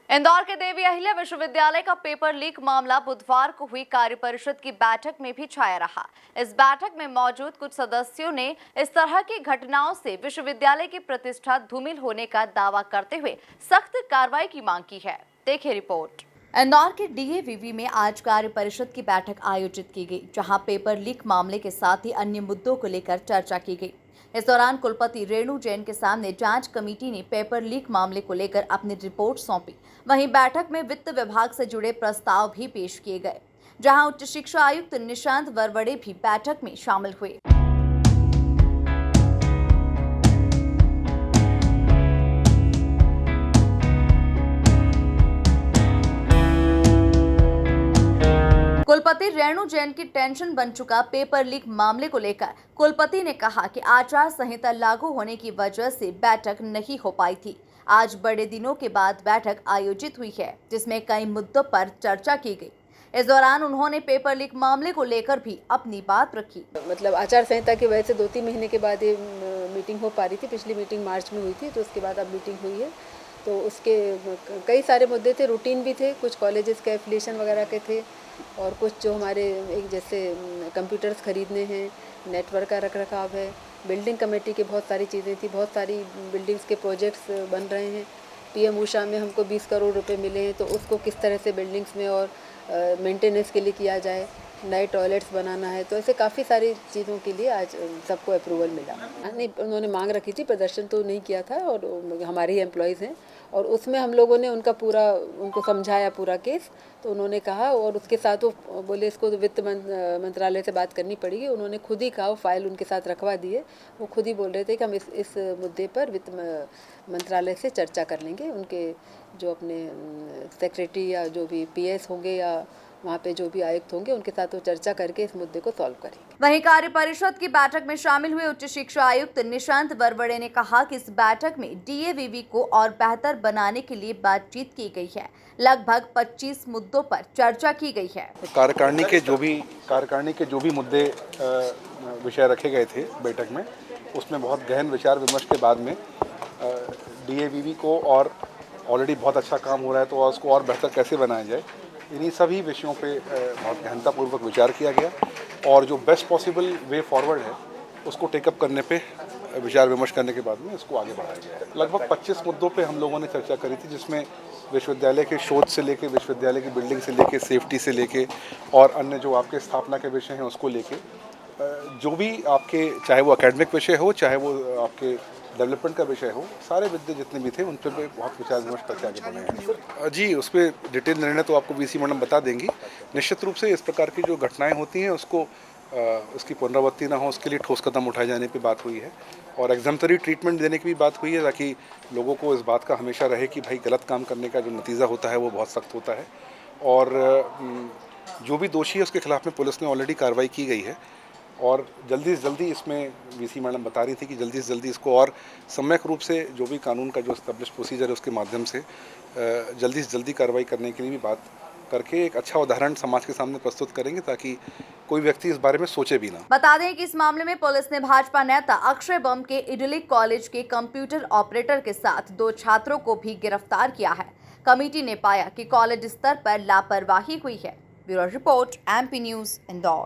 इंदौर के देवी अहिल्या विश्वविद्यालय का पेपर लीक मामला बुधवार को हुई कार्य परिषद की बैठक में भी छाया रहा। इस बैठक में मौजूद कुछ सदस्यों ने इस तरह की घटनाओं से विश्वविद्यालय की प्रतिष्ठा धूमिल होने का दावा करते हुए सख्त कार्रवाई की मांग की है। देखिए रिपोर्ट। इंदौर के डीएवीवी में आज कार्य परिषद की बैठक आयोजित की गई, जहां पेपर लीक मामले के साथ ही अन्य मुद्दों को लेकर चर्चा की गई। इस दौरान कुलपति रेणु जैन के सामने जांच कमेटी ने पेपर लीक मामले को लेकर अपनी रिपोर्ट सौंपी। वहीं बैठक में वित्त विभाग से जुड़े प्रस्ताव भी पेश किए गए, जहां उच्च शिक्षा आयुक्त निशांत वरवड़े भी बैठक में शामिल हुए। कुलपति रेणु जैन की टेंशन बन चुका पेपर लीक मामले को लेकर कुलपति ने कहा कि आचार संहिता लागू होने की वजह से बैठक नहीं हो पाई थी। आज बड़े दिनों के बाद बैठक आयोजित हुई है, जिसमें कई मुद्दों पर चर्चा की गई। इस दौरान उन्होंने पेपर लीक मामले को लेकर भी अपनी बात रखी। मतलब आचार संहिता की वजह से 2-3 महीने के बाद ये मीटिंग हो पा रही थी। पिछली मीटिंग मार्च में हुई थी, तो उसके बाद अब मीटिंग हुई है। तो उसके कई सारे मुद्दे थे, रूटीन भी थे, कुछ कॉलेजेस के एफिलिएशन वगैरह के थे और कुछ जो हमारे एक जैसे कंप्यूटर्स खरीदने हैं, नेटवर्क का रखरखाव है, बिल्डिंग कमेटी की बहुत सारी चीज़ें थी, बहुत सारी बिल्डिंग्स के प्रोजेक्ट्स बन रहे हैं। पीएम ऊषा में हमको 20 करोड़ रुपए मिले हैं, तो उसको किस तरह से बिल्डिंग्स में और मेंटेनेंस के लिए किया जाए, नए टॉयलेट्स बनाना है, तो ऐसे काफ़ी सारी चीज़ों के लिए आज सबको अप्रूवल मिला। नहीं, उन्होंने मांग रखी थी, प्रदर्शन तो नहीं किया था और हमारे ही एम्प्लॉयज़ हैं और उसमें हम लोगों ने उनको समझाया पूरा केस। तो उन्होंने कहा और उसके साथ वो बोले इसको तो वित्त मंत्रालय से बात करनी पड़ेगी। उन्होंने खुद ही कहा, वो फाइल उनके साथ रखवा दिए। वो खुद ही बोल रहे थे कि हम इस मुद्दे पर वित्त मंत्रालय से चर्चा कर लेंगे। उनके जो अपने सेक्रेटरी या जो भी पीएस होंगे या वहाँ पे जो भी आयुक्त होंगे, उनके साथ वो चर्चा करके इस मुद्दे को सॉल्व करेंगे। वहीं कार्य परिषद की बैठक में शामिल हुए उच्च शिक्षा आयुक्त निशांत वरवड़े ने कहा कि इस बैठक में डीएवीवी को और बेहतर बनाने के लिए बातचीत की गई है। लगभग 25 मुद्दों पर चर्चा की गई है। कार्यकारिणी के जो भी मुद्दे विषय रखे गए थे बैठक में, उसमें बहुत गहन विचार विमर्श के बाद में डीएवीवी को और ऑलरेडी बहुत अच्छा काम हो रहा है, तो उसको और बेहतर कैसे बनाया जाए, इन्हीं सभी विषयों पे बहुत गहनतापूर्वक विचार किया गया और जो बेस्ट पॉसिबल वे फॉरवर्ड है उसको टेकअप करने पे विचार विमर्श करने के बाद में इसको आगे बढ़ाया गया है। लगभग 25 मुद्दों पे हम लोगों ने चर्चा करी थी, जिसमें विश्वविद्यालय के शोध से लेके, विश्वविद्यालय की बिल्डिंग से लेके, सेफ्टी से लेके और अन्य जो आपके स्थापना के विषय हैं उसको लेके, जो भी आपके चाहे वो एकेडमिक विषय हो, चाहे वो आपके डेवलपमेंट का विषय हो, सारे मुद्दे जितने भी थे उन पर बहुत विचार विमर्श करके आगे बढ़े हैं। जी, उस पर डिटेल निर्णय तो आपको वीसी मैडम बता देंगी। निश्चित रूप से इस प्रकार की जो घटनाएं होती हैं उसको उसकी पुनरावृत्ति ना हो, उसके लिए ठोस कदम उठाए जाने की बात हुई है और एग्जाम्पलरी ट्रीटमेंट देने की भी बात हुई है, ताकि लोगों को इस बात का हमेशा रहे कि भाई गलत काम करने का जो नतीजा होता है वो बहुत सख्त होता है और जो भी दोषी है उसके खिलाफ में पुलिस ने ऑलरेडी कार्रवाई की गई है और जल्दी से जल्दी इसमें वीसी मैडम बता रही थी कि जल्दी से जल्दी इसको और सम्यक रूप से जो भी कानून का जो एस्टेब्लिश प्रोसीजर है उसके माध्यम से जल्दी से जल्दी कार्रवाई करने के लिए भी बात करके एक अच्छा उदाहरण समाज के सामने प्रस्तुत करेंगे, ताकि कोई व्यक्ति इस बारे में सोचे भी ना। बता दें कि इस मामले में पुलिस ने भाजपा नेता अक्षय बम के इडलिक कॉलेज के कंप्यूटर ऑपरेटर के साथ 2 छात्रों को भी गिरफ्तार किया है। कमेटी ने पाया कि कॉलेज स्तर पर लापरवाही हुई है। Bureau report, MP news, Indore.